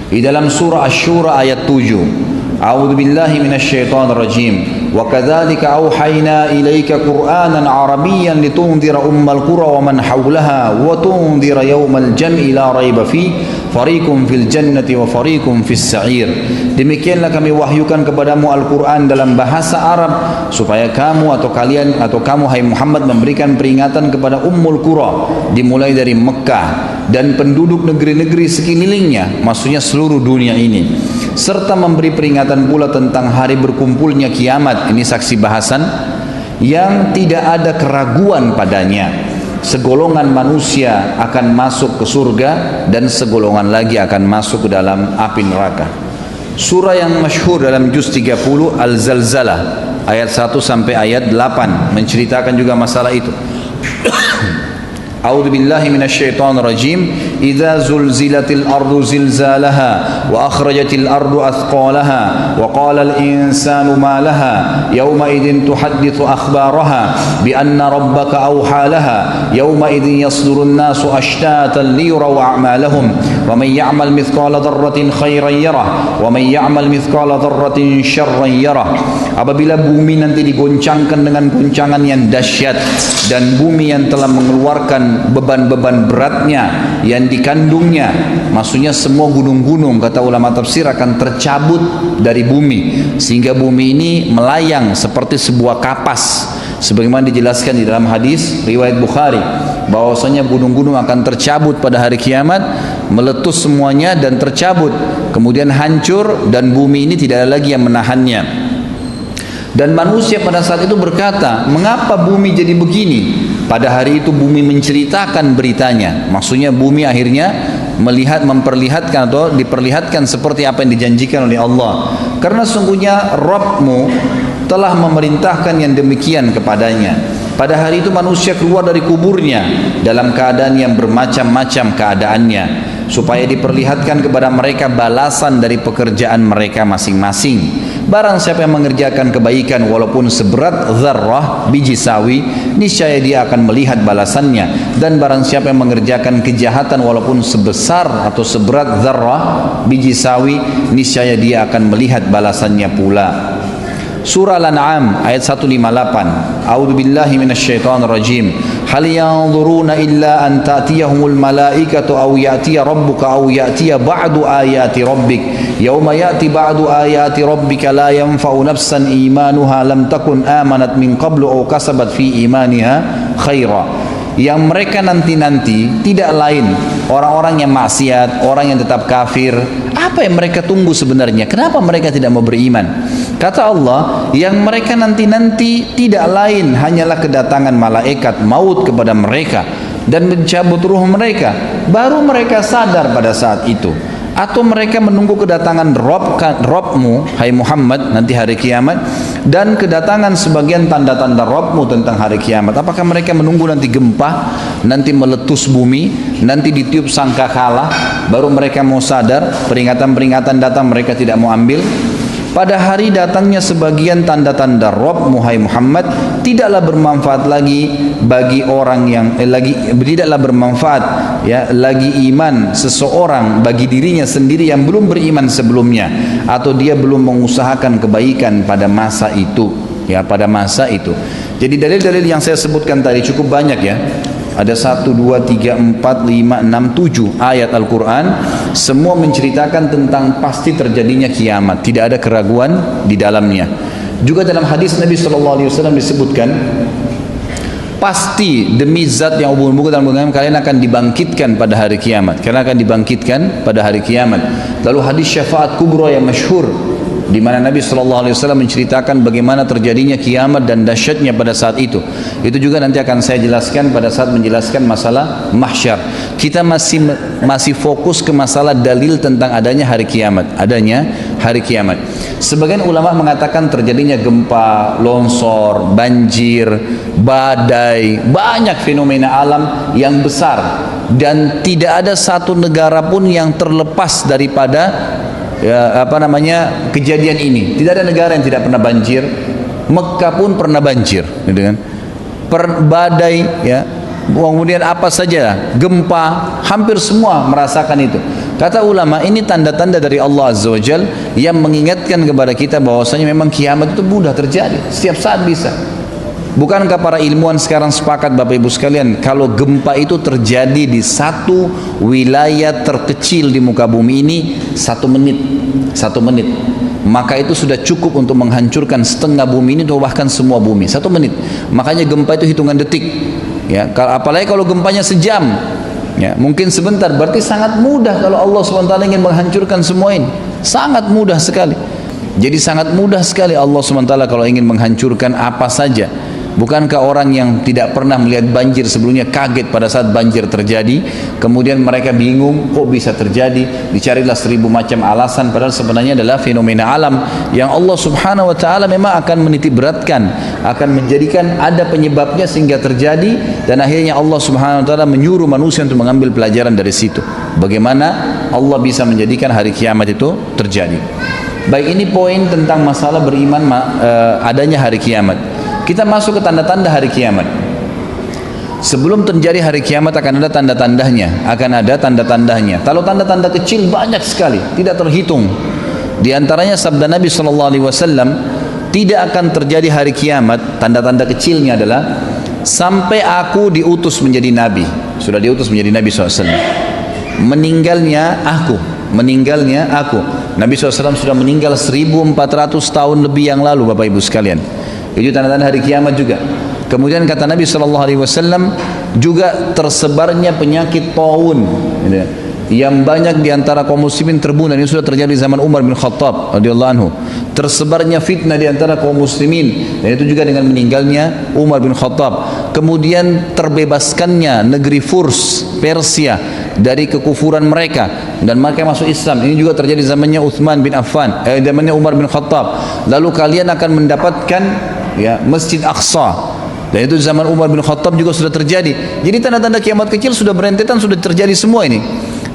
di dalam surah Asy-Syura ayat 7, A'udzu billahi minasyaitonir rajim. Wa kadzalika auhayna ilaika Qur'anan Arabiyyan litundhira ummal qura wa man hawlaha wa tundhira yawmal jam'i la raiba fi fariqum fil jannati wa fariqum fis sa'ir. Demikianlah kami wahyukan kepadamu Al-Qur'an dalam bahasa Arab supaya kamu atau kalian atau kamu hai Muhammad memberikan peringatan kepada Ummul Qura dimulai dari Mekah dan penduduk negeri-negeri sekelilingnya, maksudnya seluruh dunia ini, serta memberi peringatan pula tentang hari berkumpulnya kiamat. Ini saksi bahasan yang tidak ada keraguan padanya. Segolongan manusia akan masuk ke surga dan segolongan lagi akan masuk ke dalam api neraka. Surah yang masyhur dalam juz 30 Al-Zalzalah ayat 1 sampai ayat 8 menceritakan juga masalah itu. A'udzu billahi minasyaitonir rajim. Idza zulzilatil ardu zilzalaha wa akhrajatil ardu athqalaha wa qala al insanu ma laha yawma idzin tuhaddithu akhbaraha bi anna rabbaka awha laha yawma idzin yasdurun nasu ashtatan liyuraw a'malahum wa man ya'mal mithqala dzarratin khairan yarah wa man ya'mal mithqala dzarratin syarran yarah. Apabila bumi nanti digoncangkan dengan goncangan yang dahsyat dan bumi yang telah mengeluarkan beban-beban beratnya yang dikandungnya, maksudnya semua gunung-gunung kata ulama tafsir akan tercabut dari bumi sehingga bumi ini melayang seperti sebuah kapas, sebagaimana dijelaskan di dalam hadis riwayat Bukhari bahwasanya gunung-gunung akan tercabut pada hari kiamat, meletus semuanya dan tercabut, kemudian hancur dan bumi ini tidak ada lagi yang menahannya. Dan manusia pada saat itu berkata, mengapa bumi jadi begini? Pada hari itu bumi menceritakan beritanya. Maksudnya bumi akhirnya memperlihatkan atau diperlihatkan seperti apa yang dijanjikan oleh Allah. Karena sungguhnya Rabbmu telah memerintahkan yang demikian kepadanya. Pada hari itu manusia keluar dari kuburnya dalam keadaan yang bermacam-macam keadaannya, supaya diperlihatkan kepada mereka balasan dari pekerjaan mereka masing-masing. Barang siapa yang mengerjakan kebaikan walaupun seberat zarrah biji sawi, niscaya dia akan melihat balasannya. Dan barang siapa yang mengerjakan kejahatan walaupun sebesar atau seberat zarrah biji sawi, niscaya dia akan melihat balasannya pula. Surah Al-An'am ayat 158. A'udzu billahi minasyaitonir rajim. Hal yanzuruna illa an ta'tiyahumul malaikatu aw ya'tiya rabbuka aw ya'tiya ba'du ayati rabbik. Yauma ya'ti ba'du ayati rabbika la yanfa'u nafsan imanuha lam takun amanat min qablu aw kasabat fi imaniha khaira. Yang mereka nanti-nanti tidak lain orang-orang yang maksiat, orang yang tetap kafir. Apa yang mereka tunggu sebenarnya? Kenapa mereka tidak mau beriman? Kata Allah, yang mereka nanti-nanti tidak lain hanyalah kedatangan malaikat maut kepada mereka dan mencabut ruh mereka. Baru mereka sadar pada saat itu. Atau mereka menunggu kedatangan Rabbmu, hai Muhammad, nanti hari kiamat, dan kedatangan sebagian tanda-tanda Rabbmu tentang hari kiamat. Apakah mereka menunggu nanti gempa, nanti meletus bumi, nanti ditiup sangkakala, baru mereka mau sadar, peringatan-peringatan datang mereka tidak mau ambil? Pada hari datangnya sebagian tanda-tanda Rabbmu, hai Muhammad, tidaklah bermanfaat lagi bagi orang yang tidaklah bermanfaat ya lagi iman seseorang bagi dirinya sendiri yang belum beriman sebelumnya, atau dia belum mengusahakan kebaikan pada masa itu, ya pada masa itu. Jadi dalil-dalil yang saya sebutkan tadi cukup banyak ya. Ada 1, 2, 3, 4, 5, 6, 7 ayat Al-Quran. Semua menceritakan tentang pasti terjadinya kiamat. Tidak ada keraguan di dalamnya. Juga dalam hadis Nabi SAW disebutkan, pasti demi zat yang hubungan dalam hubungan kalian akan dibangkitkan pada hari kiamat. Kalian akan dibangkitkan pada hari kiamat. Lalu hadis syafaat kubra yang masyhur di mana Nabi SAW menceritakan bagaimana terjadinya kiamat dan dahsyatnya pada saat itu. Itu juga nanti akan saya jelaskan pada saat menjelaskan masalah mahsyar. Kita masih fokus ke masalah dalil tentang adanya hari kiamat. Sebagian ulama mengatakan terjadinya gempa, longsor, banjir, badai, banyak fenomena alam yang besar, dan tidak ada satu negara pun yang terlepas daripada kejadian ini. Tidak ada negara yang tidak pernah banjir. Mekah pun pernah banjir, gitu kan? Badai, ya. Kemudian apa saja, gempa, hampir semua merasakan itu. Kata ulama, ini tanda-tanda dari Allah Azza wa Jal yang mengingatkan kepada kita bahwasanya memang kiamat itu mudah terjadi, setiap saat bisa. Bukankah para ilmuwan sekarang sepakat, Bapak Ibu sekalian, kalau gempa itu terjadi di satu wilayah terkecil di muka bumi ini 1 menit, maka itu sudah cukup untuk menghancurkan setengah bumi ini atau bahkan semua bumi. 1 menit. Makanya gempa itu hitungan detik. Ya, apalagi kalau gempanya sejam, ya, mungkin sebentar. Berarti sangat mudah kalau Allah SWT ingin menghancurkan semua ini. Sangat mudah sekali. Jadi sangat mudah sekali Allah SWT kalau ingin menghancurkan apa saja. Bukankah orang yang tidak pernah melihat banjir sebelumnya kaget pada saat banjir terjadi, kemudian mereka bingung kok bisa terjadi, dicarilah 1000 macam alasan, padahal sebenarnya adalah fenomena alam yang Allah Subhanahu wa taala memang akan menitik beratkan, akan menjadikan ada penyebabnya sehingga terjadi, dan akhirnya Allah Subhanahu wa taala menyuruh manusia untuk mengambil pelajaran dari situ. Bagaimana Allah bisa menjadikan hari kiamat itu terjadi. Baik, ini poin tentang masalah beriman adanya hari kiamat. Kita masuk ke tanda-tanda hari kiamat. Sebelum terjadi hari kiamat akan ada tanda-tandanya, Kalau tanda-tanda kecil banyak sekali, tidak terhitung. Di antaranya sabda Nabi SAW, tidak akan terjadi hari kiamat. Tanda-tanda kecilnya adalah sampai aku diutus menjadi nabi. Sudah diutus menjadi Nabi SAW. Meninggalnya aku. Nabi SAW sudah meninggal 1400 tahun lebih yang lalu, Bapak Ibu sekalian. Itu tanda-tanda hari kiamat juga. Kemudian kata Nabi SAW juga tersebarnya penyakit taun, yang banyak diantara kaum muslimin terbunuh. Ini sudah terjadi di zaman Umar bin Khattab radhiyallahu anhu. Tersebarnya fitnah diantara kaum muslimin, dan itu juga dengan meninggalnya Umar bin Khattab. Kemudian terbebaskannya negeri Furs, Persia, dari kekufuran mereka, dan mereka masuk Islam. Ini juga terjadi zamannya Uthman bin Affan, zamannya Umar bin Khattab. Lalu kalian akan mendapatkan, ya, Masjid Aqsa, dan itu zaman Umar bin Khattab juga sudah terjadi. Jadi tanda-tanda kiamat kecil sudah berentetan, sudah terjadi semua ini.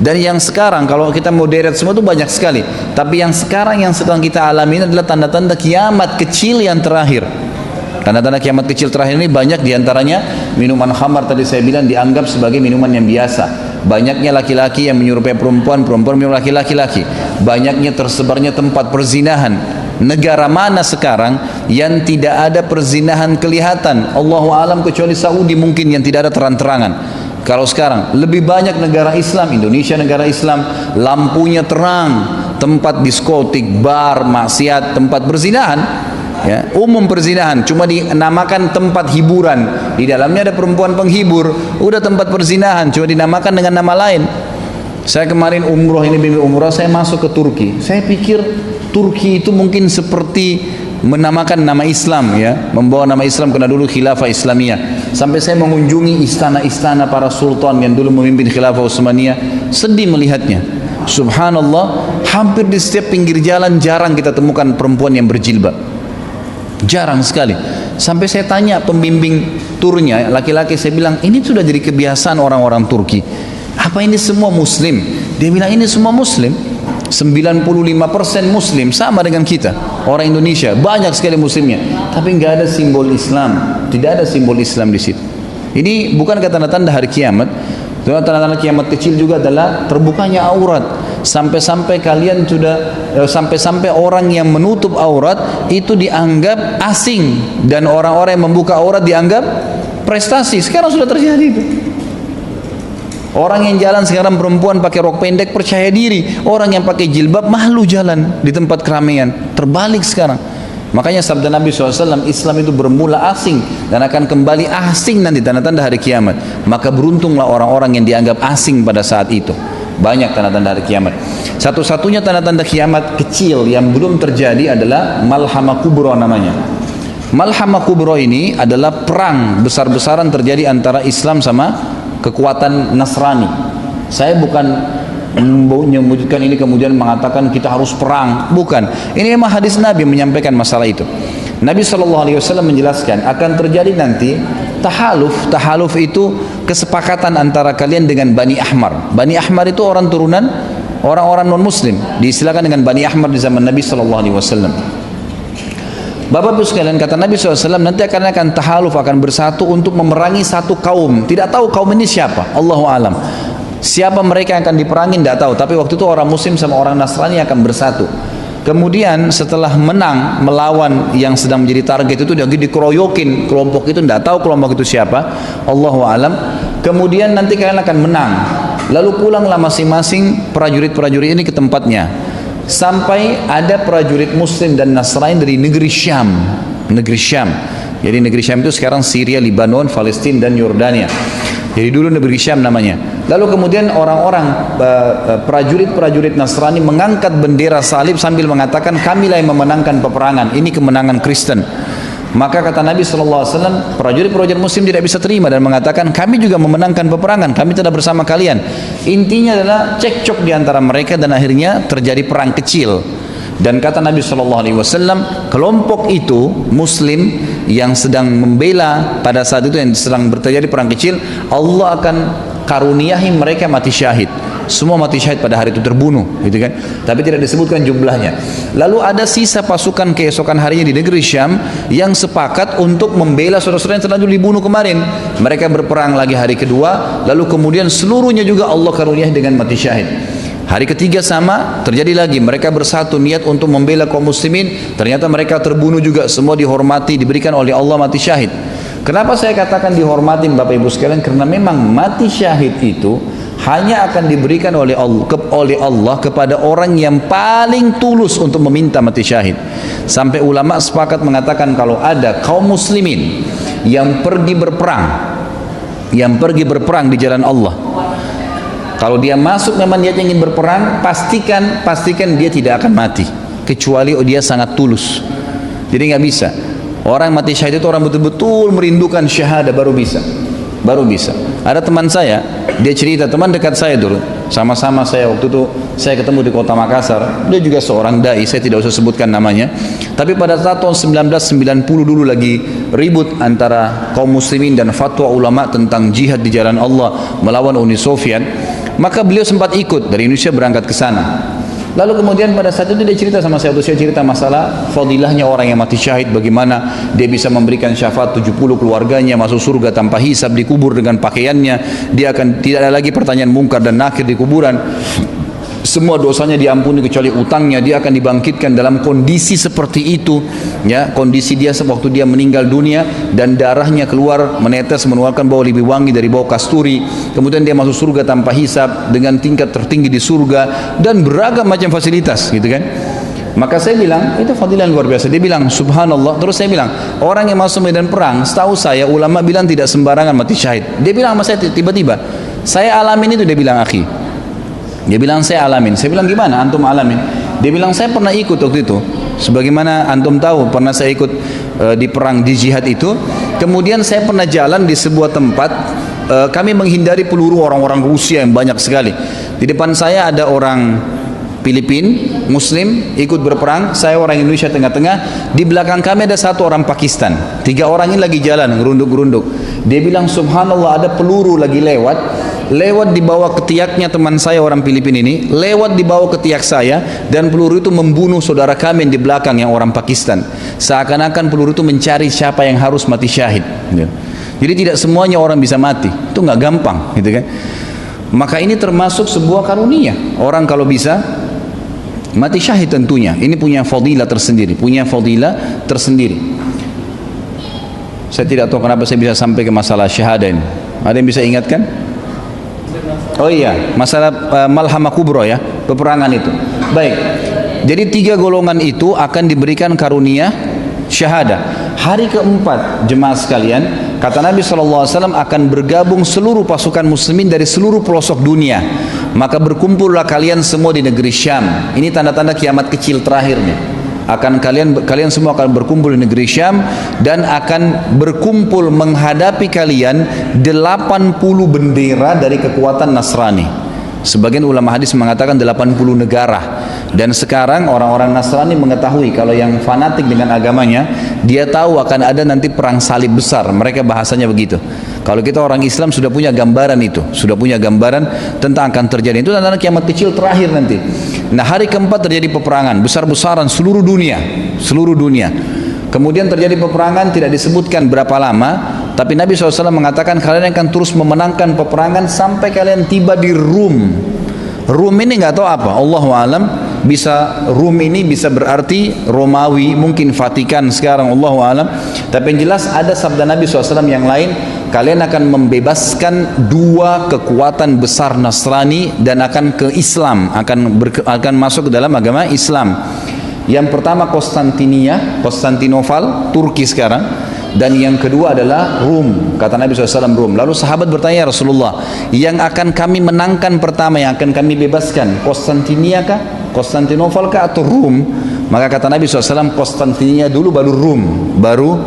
Dan yang sekarang kalau kita mau deret semua itu banyak sekali. Tapi yang sekarang kita alami adalah tanda-tanda kiamat kecil yang terakhir. Tanda-tanda kiamat kecil terakhir ini banyak, diantaranya minuman khamar tadi saya bilang dianggap sebagai minuman yang biasa. Banyaknya laki-laki yang menyerupai perempuan, perempuan menyerupai laki-laki. Banyaknya tersebarnya tempat perzinahan. Negara mana sekarang yang tidak ada perzinahan kelihatan? Allahu alam, kecuali Saudi mungkin yang tidak ada terang-terangan. Kalau sekarang lebih banyak negara Islam, Indonesia negara Islam, lampunya terang, tempat diskotik, bar, maksiat, tempat perzinahan, ya, umum perzinahan, cuma dinamakan tempat hiburan. Di dalamnya ada perempuan penghibur, udah tempat perzinahan, cuma dinamakan dengan nama lain. Saya kemarin umroh, ini bimbing umroh, saya masuk ke Turki. Saya pikir Turki itu mungkin seperti menamakan nama Islam, ya, membawa nama Islam karena dulu khilafah Islamiyah. Sampai saya mengunjungi istana-istana para sultan yang dulu memimpin khilafah Utsmaniyah, sedih melihatnya. Subhanallah, hampir di setiap pinggir jalan jarang kita temukan perempuan yang berjilbab. Jarang sekali. Sampai saya tanya pembimbing turnya, laki-laki, saya bilang, ini sudah jadi kebiasaan orang-orang Turki. Apa ini semua muslim? Dia bilang ini semua muslim. 95% muslim, sama dengan kita orang Indonesia, banyak sekali muslimnya, tapi nggak ada simbol Islam, tidak ada simbol Islam di situ. Ini bukan tanda-tanda hari kiamat. Tanda-tanda kiamat kecil juga adalah terbukanya aurat. Sampai-sampai kalian sudah sampai-sampai orang yang menutup aurat itu dianggap asing, dan orang-orang yang membuka aurat dianggap prestasi. Sekarang sudah terjadi itu. Orang yang jalan sekarang perempuan pakai rok pendek percaya diri, orang yang pakai jilbab malu jalan di tempat keramaian. Terbalik sekarang. Makanya sabda Nabi SAW, Islam itu bermula asing dan akan kembali asing nanti, tanda-tanda hari kiamat. Maka beruntunglah orang-orang yang dianggap asing pada saat itu. Banyak tanda-tanda hari kiamat. Satu-satunya tanda-tanda kiamat kecil yang belum terjadi adalah Malhamah Kubra namanya. Malhamah Kubra ini adalah perang besar-besaran terjadi antara Islam sama kekuatan Nasrani. Saya bukan menyebutkan ini kemudian mengatakan kita harus perang, bukan. Ini memang hadis Nabi menyampaikan masalah itu. Nabi SAW menjelaskan akan terjadi nanti tahaluf. Tahaluf itu kesepakatan antara kalian dengan Bani Ahmar. Bani Ahmar itu orang turunan orang-orang non-muslim, diistilahkan dengan Bani Ahmar di zaman Nabi SAW. Bapak-Ibu sekalian, kata Nabi SAW, nanti akan tahaluf, akan bersatu untuk memerangi satu kaum. Tidak tahu kaum ini siapa, Allahu alam. Siapa mereka yang akan diperangi tidak tahu, tapi waktu itu orang muslim sama orang Nasrani akan bersatu. Kemudian setelah menang melawan yang sedang menjadi target itu, dia dikeroyokin kelompok itu, tidak tahu kelompok itu siapa, Allahu alam. Kemudian nanti kalian akan menang, lalu pulanglah masing-masing prajurit-prajurit ini ke tempatnya, sampai ada prajurit muslim dan Nasrani dari negeri Syam. Negeri Syam, jadi negeri Syam itu sekarang Syria, Lebanon, Palestina dan Yordania. Jadi dulu negeri Syam namanya. Lalu kemudian orang-orang prajurit-prajurit Nasrani mengangkat bendera salib sambil mengatakan kamilah yang memenangkan peperangan, ini kemenangan Kristen. Maka kata Nabi SAW, prajurit-prajurit muslim tidak bisa terima dan mengatakan kami juga memenangkan peperangan, kami tidak bersama kalian. Intinya adalah cekcok di antara mereka dan akhirnya terjadi perang kecil. Dan kata Nabi SAW, kelompok itu muslim yang sedang membela pada saat itu yang sedang terjadi perang kecil, Allah akan karuniahi mereka mati syahid. Semua mati syahid pada hari itu, terbunuh, gitu kan? Tapi tidak disebutkan jumlahnya. Lalu ada sisa pasukan keesokan harinya di negeri Syam yang sepakat untuk membela saudara-saudara yang telah dibunuh kemarin. Mereka berperang lagi hari kedua, lalu kemudian seluruhnya juga Allah karuniahi dengan mati syahid. Hari ketiga sama, terjadi lagi, mereka bersatu niat untuk membela kaum muslimin, ternyata mereka terbunuh juga, semua dihormati, diberikan oleh Allah mati syahid. Kenapa saya katakan dihormatin Bapak Ibu sekalian? Karena memang mati syahid itu hanya akan diberikan oleh Allah kepada orang yang paling tulus untuk meminta mati syahid. Sampai ulama sepakat mengatakan kalau ada kaum muslimin yang pergi berperang di jalan Allah, kalau dia masuk memang dia ingin berperang, pastikan dia tidak akan mati kecuali dia sangat tulus. Jadi nggak bisa. Orang mati syahid itu orang betul-betul merindukan syahadah baru bisa. Ada teman saya, dia cerita, teman dekat saya dulu, sama-sama saya waktu itu saya ketemu di kota Makassar. Dia juga seorang dai, saya tidak usah sebutkan namanya. Tapi pada saat tahun 1990 dulu lagi ribut antara kaum muslimin dan fatwa ulama tentang jihad di jalan Allah melawan Uni Soviet. Maka beliau sempat ikut dari Indonesia berangkat ke sana. Lalu kemudian pada saat itu dia cerita sama saya, waktu saya cerita masalah fadilahnya orang yang mati syahid, bagaimana dia bisa memberikan syafaat 70 keluarganya masuk surga tanpa hisab, dikubur dengan pakaiannya, dia akan tidak ada lagi pertanyaan mungkar dan nakir di kuburan, semua dosanya diampuni kecuali utangnya, dia akan dibangkitkan dalam kondisi seperti itu, ya, kondisi dia waktu dia meninggal dunia dan darahnya keluar menetes mengeluarkan bau lebih wangi dari bau kasturi, kemudian dia masuk surga tanpa hisab dengan tingkat tertinggi di surga dan beragam macam fasilitas, gitu kan. Maka saya bilang itu fadilah luar biasa. Dia bilang subhanallah. Terus saya bilang orang yang masuk medan perang, setahu saya ulama bilang tidak sembarangan mati syahid. Dia bilang sama saya tiba-tiba, saya alamin itu, dia bilang akhi. Dia bilang saya alamin. Saya bilang gimana antum alamin? Dia bilang saya pernah ikut waktu itu. Sebagaimana antum tahu pernah saya ikut di perang di jihad itu. Kemudian saya pernah jalan di sebuah tempat, kami menghindari peluru orang-orang Rusia yang banyak sekali. Di depan saya ada orang Filipin Muslim ikut berperang, saya orang Indonesia tengah-tengah, di belakang kami ada satu orang Pakistan. 3 orang ini lagi jalan gerunduk-gerunduk. Dia bilang subhanallah ada peluru lagi lewat di bawah ketiaknya teman saya orang Filipin ini, lewat di bawah ketiak saya, dan peluru itu membunuh saudara kami yang di belakang yang orang Pakistan. Seakan-akan peluru itu mencari siapa yang harus mati syahid. Jadi tidak semuanya orang bisa mati, itu nggak gampang, gitu kan. Maka ini termasuk sebuah karunia. Orang kalau bisa mati syahid tentunya, ini punya fadilah tersendiri, Saya tidak tahu kenapa saya bisa sampai ke masalah syahadah ini. Ada yang bisa ingatkan? Oh iya, masalah Malhamah Kubra ya, peperangan itu. Baik, jadi 3 golongan itu akan diberikan karunia syahadah. Hari keempat jemaah sekalian, kata Nabi SAW akan bergabung seluruh pasukan muslimin dari seluruh pelosok dunia. maka berkumpullah kalian semua di negeri Syam. Ini tanda-tanda kiamat kecil terakhirnya. Kalian semua akan berkumpul di negeri Syam dan akan berkumpul menghadapi kalian 80 bendera dari kekuatan Nasrani. Sebagian ulama hadis mengatakan 80 negara. Dan sekarang orang-orang Nasrani mengetahui kalau yang fanatik dengan agamanya, dia tahu akan ada nanti perang salib besar. Mereka bahasanya begitu. Kalau kita orang Islam sudah punya gambaran itu, sudah punya gambaran tentang akan terjadi. Itu tanda kiamat kecil terakhir nanti. Nah, hari keempat terjadi peperangan besar-besaran seluruh dunia. Kemudian terjadi peperangan, tidak disebutkan berapa lama, tapi Nabi SAW mengatakan kalian akan terus memenangkan peperangan sampai kalian tiba di Rum. Rum ini nggak tahu apa, Allahu alam. Bisa Rum ini bisa berarti Romawi, mungkin Vatikan sekarang, Allahu alam. Tapi yang jelas ada sabda Nabi SAW yang lain, kalian akan membebaskan dua kekuatan besar Nasrani dan akan ke Islam, akan masuk ke dalam agama Islam. Yang pertama Konstantinopel, Turki sekarang, dan yang kedua adalah Rum, kata Nabi SAW, Rum. Lalu sahabat bertanya, Rasulullah, yang akan kami menangkan pertama, yang akan kami bebaskan, Konstantinopel kah atau Rum? Maka kata Nabi SAW, Konstantinia dulu baru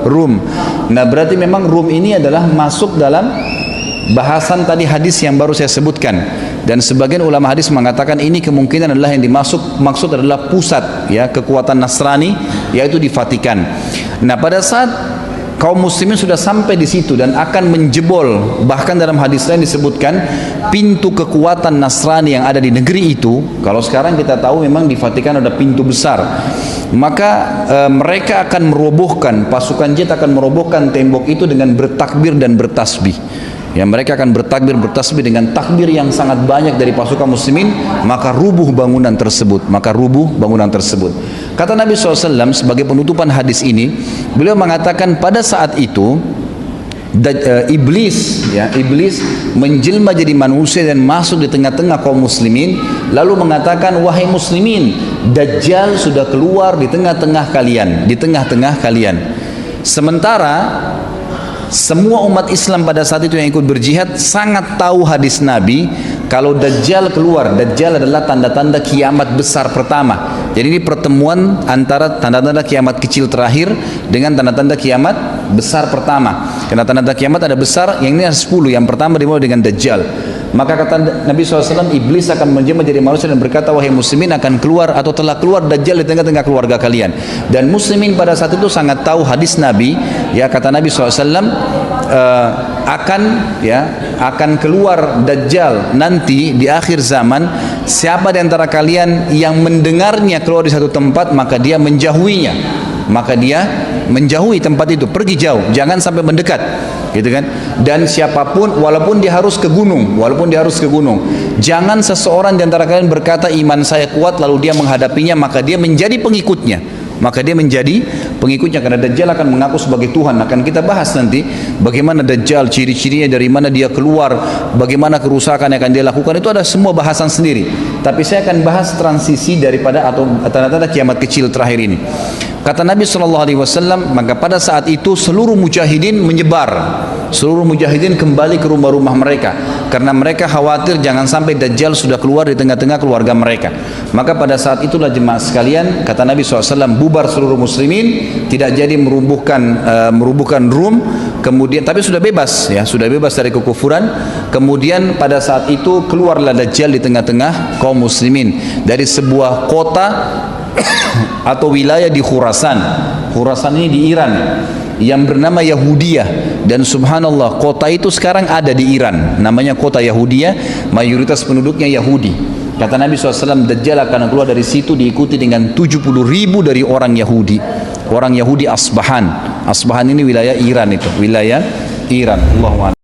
Rum. Nah, berarti memang Rum ini adalah masuk dalam bahasan tadi hadis yang baru saya sebutkan. Dan sebagian ulama hadis mengatakan ini kemungkinan adalah yang maksud adalah pusat ya kekuatan Nasrani, yaitu di Vatikan. Nah, pada saat kaum muslimin sudah sampai di situ dan akan menjebol, bahkan dalam hadis lain disebutkan pintu kekuatan Nasrani yang ada di negeri itu. Kalau sekarang kita tahu memang di Vatikan ada pintu besar, maka mereka akan merobohkan, pasukan jet akan merobohkan tembok itu dengan bertakbir dan bertasbih. Ya, mereka akan bertasbih dengan takbir yang sangat banyak dari pasukan muslimin, maka rubuh bangunan tersebut. Kata Nabi SAW sebagai penutupan hadis ini, beliau mengatakan pada saat itu iblis menjelma jadi manusia dan masuk di tengah-tengah kaum muslimin, lalu mengatakan, wahai muslimin, Dajjal sudah keluar di tengah-tengah kalian. Sementara semua umat Islam pada saat itu yang ikut berjihad sangat tahu hadis Nabi kalau Dajjal keluar. Dajjal adalah tanda-tanda kiamat besar pertama. Jadi ini pertemuan antara tanda-tanda kiamat kecil terakhir dengan tanda-tanda kiamat besar pertama. Karena tanda-tanda kiamat ada besar, yang ini ada 10. Yang pertama dimulai dengan Dajjal. Maka kata Nabi SAW, iblis akan menjelma jadi manusia dan berkata, wahai muslimin, akan keluar atau telah keluar Dajjal di tengah-tengah keluarga kalian. Dan muslimin pada saat itu sangat tahu hadis Nabi, ya, kata Nabi SAW, akan keluar Dajjal nanti di akhir zaman. Siapa di antara kalian yang mendengarnya keluar di satu tempat, maka dia menjauhinya, menjauhi tempat itu, pergi jauh, jangan sampai mendekat, gitu kan. Dan siapapun, walaupun dia harus ke gunung, jangan seseorang di antara kalian berkata iman saya kuat lalu dia menghadapinya, maka dia menjadi pengikutnya, karena Dajjal akan mengaku sebagai Tuhan. Akan kita bahas nanti bagaimana Dajjal, ciri-cirinya, dari mana dia keluar, bagaimana kerusakan yang akan dia lakukan, itu ada semua bahasan sendiri. Tapi saya akan bahas transisi daripada atau tanda-tanda kiamat kecil terakhir ini. Kata Nabi SAW, maka pada saat itu seluruh mujahidin menyebar, seluruh mujahidin kembali ke rumah-rumah mereka, karena mereka khawatir jangan sampai Dajjal sudah keluar di tengah-tengah keluarga mereka. Maka pada saat itulah jemaah sekalian, kata Nabi SAW, bubar seluruh muslimin, tidak jadi merubuhkan Rum, kemudian tapi sudah bebas dari kekufuran. Kemudian pada saat itu keluarlah Dajjal di tengah-tengah kaum muslimin dari sebuah kota atau wilayah di Khurasan. Khurasan ini di Iran, yang bernama Yahudiyah. Dan subhanallah, kota itu sekarang ada di Iran, namanya kota Yahudiyah, mayoritas penduduknya Yahudi. Kata Nabi SAW, Dajjal akan keluar dari situ diikuti dengan 70.000 dari orang Yahudi Asbahan ini wilayah Iran, Allahu a'lam.